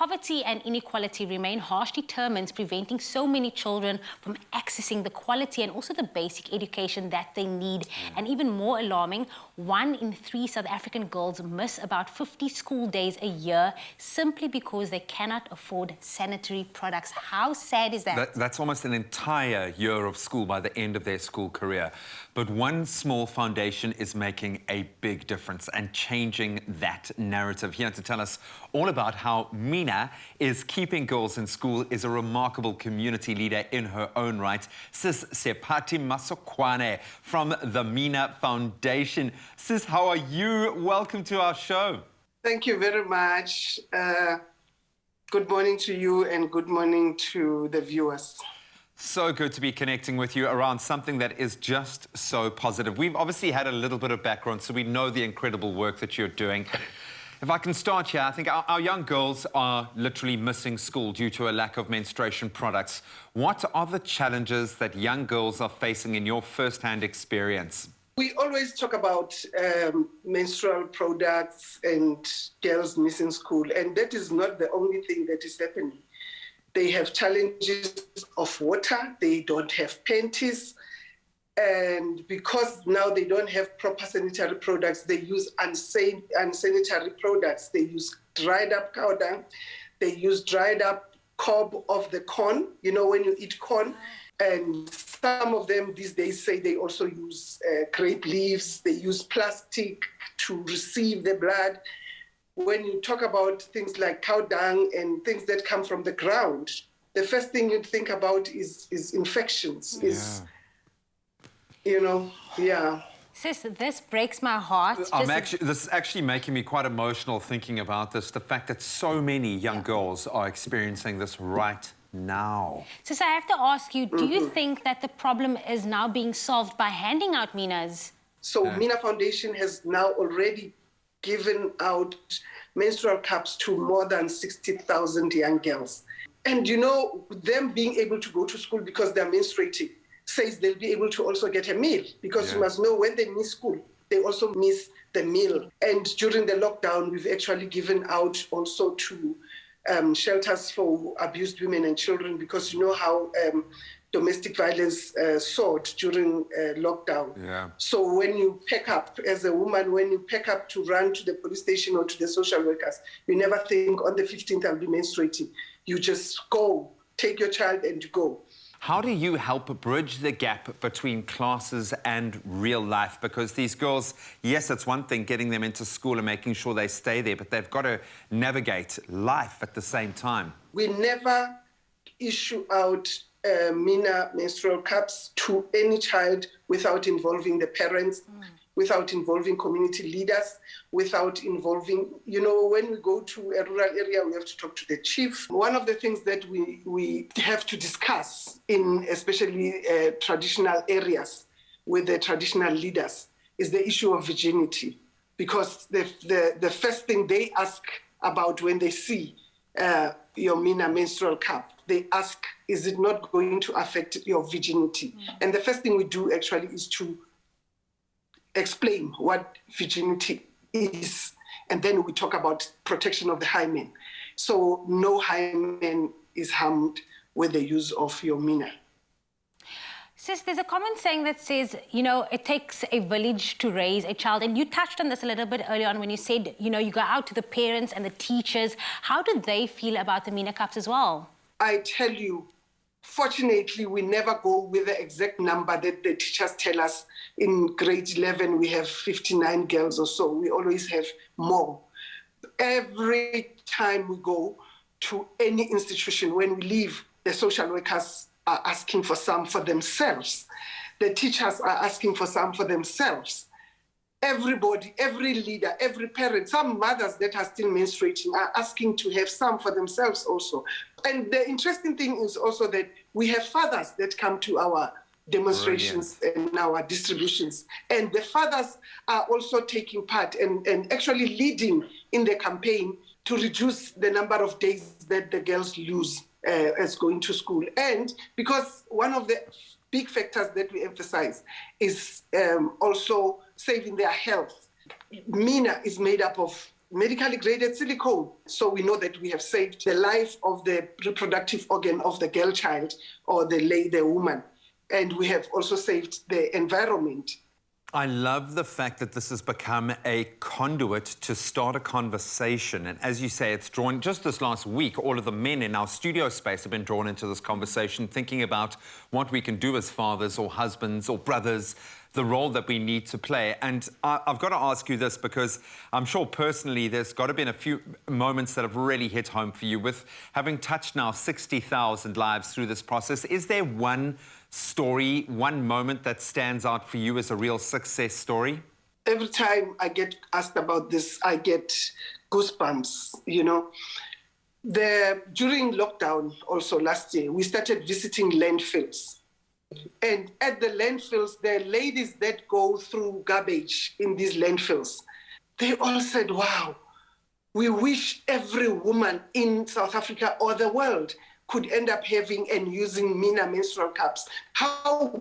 poverty and inequality remain harsh determinants preventing so many children from accessing the quality and also the basic education that they need. And even more alarming, 1 in 3 South African girls miss about 50 school days a year simply because they cannot afford sanitary products. How sad is that? That's almost an entire year of school by the end of their school career. But one small foundation is making a big difference and changing that narrative. Here to tell us all about how MINA is keeping girls in school is a remarkable community leader in her own right, Sis Sepati Masokwane from the MINA Foundation. Sis, how are you? Welcome to our show. Thank you very much. Good morning to you and good morning to the viewers. So good to be connecting with you around something that is just so positive. We've obviously had a little bit of background, so we know the incredible work that you're doing. If I can start here, I think our young girls are literally missing school due to a lack of menstruation products. What are the challenges that young girls are facing in your first-hand experience? We always talk about menstrual products and girls missing school, and that is not the only thing that is happening. They have challenges of water, they don't have panties, and because now they don't have proper sanitary products, they use unsanitary products. They use dried up cow dung, they use dried up cob of the corn, you know, when you eat corn, and some of them these days say they also use grape leaves, they use plastic to receive the blood. When you talk about things like cow dung and things that come from the ground, the first thing you think about is infections, Sis, this breaks my heart. This is actually making me quite emotional thinking about this, the fact that so many young girls are experiencing this right now. Sis, I have to ask you, do you think that the problem is now being solved by handing out MINAs? So MINA Foundation has now already given out menstrual cups to more than 60,000 young girls. And you know, them being able to go to school because they're menstruating says they'll be able to also get a meal, because you must know when they miss school, they also miss the meal. And during the lockdown, we've actually given out also to shelters for abused women and children, because you know how domestic violence soared during lockdown. So when you pack up as a woman, when you pack up to run to the police station or to the social workers, you never think on the 15th I'll be menstruating. You just go, take your child and go. How do you help bridge the gap between classes and real life? Because these girls, yes, it's one thing getting them into school and making sure they stay there, but they've got to navigate life at the same time. We never issue out MINA menstrual cups to any child without involving the parents, without involving community leaders, without involving, you know, when we go to a rural area, we have to talk to the chief. One of the things that we have to discuss in especially traditional areas with the traditional leaders is the issue of virginity, because the first thing they ask about when they see your MINA menstrual cup, they ask, is it not going to affect your virginity? And the first thing we do actually is to explain what virginity is, and then we talk about protection of the hymen. So no hymen is harmed with the use of your MINA. Sis, there's a common saying that says, you know, it takes a village to raise a child. And you touched on this a little bit earlier on when you said, you know, you go out to the parents and the teachers. How do they feel about the MINA cups as well? I tell you, fortunately, we never go with the exact number that the teachers tell us. In grade 11, we have 59 girls or so. We always have more. Every time we go to any institution, when we leave, the social workers are asking for some for themselves. The teachers are asking for some for themselves. Everybody, every leader, every parent, some mothers that are still menstruating are asking to have some for themselves also. And the interesting thing is also that we have fathers that come to our demonstrations and our distributions. And the fathers are also taking part and actually leading in the campaign to reduce the number of days that the girls lose as going to school. And because one of the big factors that we emphasize is also saving their health. MINA is made up of medically graded silicone. So we know that we have saved the life of the reproductive organ of the girl child or the woman. And we have also saved the environment. I love the fact that this has become a conduit to start a conversation. And as you say, it's drawn, just this last week, all of the men in our studio space have been drawn into this conversation, thinking about what we can do as fathers or husbands or brothers, the role that we need to play. And I've got to ask you this, because I'm sure personally there's got to have been a few moments that have really hit home for you. With having touched now 60,000 lives through this process, is there one story, one moment that stands out for you as a real success story? Every time I get asked about this, I get goosebumps, you know. During lockdown also last year, we started visiting landfills. And at the landfills, the ladies that go through garbage in these landfills, they all said, wow, we wish every woman in South Africa or the world could end up having and using MINA menstrual cups. How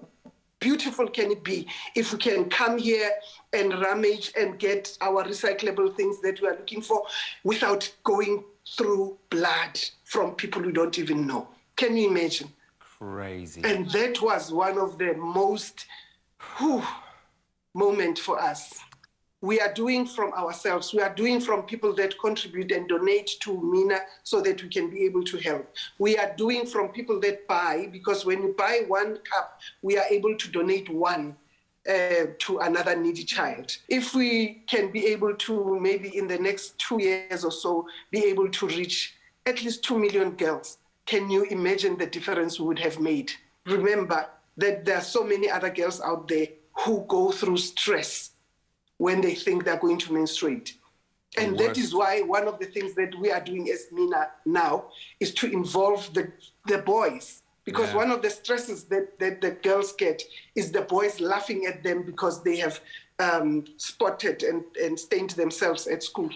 beautiful can it be if we can come here and rummage and get our recyclable things that we are looking for without going through blood from people we don't even know? Can you imagine? Crazy. And that was one of the most moment for us. We are doing from ourselves. We are doing from people that contribute and donate to MINA so that we can be able to help. We are doing from people that buy, because when you buy one cup, we are able to donate one to another needy child. If we can be able to, maybe in the next 2 years or so, be able to reach at least 2 million girls, can you imagine the difference we would have made? Remember that there are so many other girls out there who go through stress when they think they're going to menstruate. And that is why one of the things that we are doing as MINA now is to involve the boys. Because one of the stresses that the girls get is the boys laughing at them because they have spotted and stained themselves at school.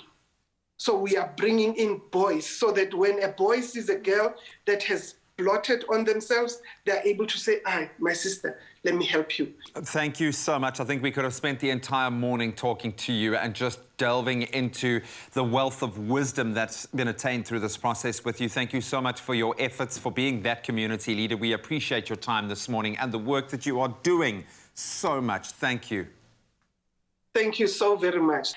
So we are bringing in boys so that when a boy sees a girl that has blotted on themselves, they're able to say, my sister, let me help you. Thank you so much. I think we could have spent the entire morning talking to you and just delving into the wealth of wisdom that's been attained through this process with you. Thank you so much for your efforts, for being that community leader. We appreciate your time this morning and the work that you are doing so much. Thank you. Thank you so very much.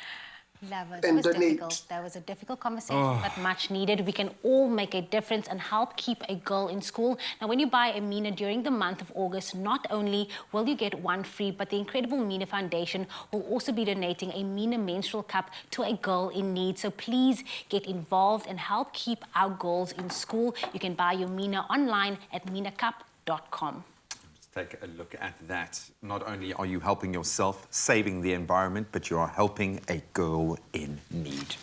Love it. It was difficult. That was a difficult conversation, but much needed. We can all make a difference and help keep a girl in school. Now, when you buy a MINA during the month of August, not only will you get one free, but the incredible MINA Foundation will also be donating a MINA menstrual cup to a girl in need. So please get involved and help keep our girls in school. You can buy your MINA online at minacup.com. Take a look at that. Not only are you helping yourself, saving the environment, but you are helping a girl in need.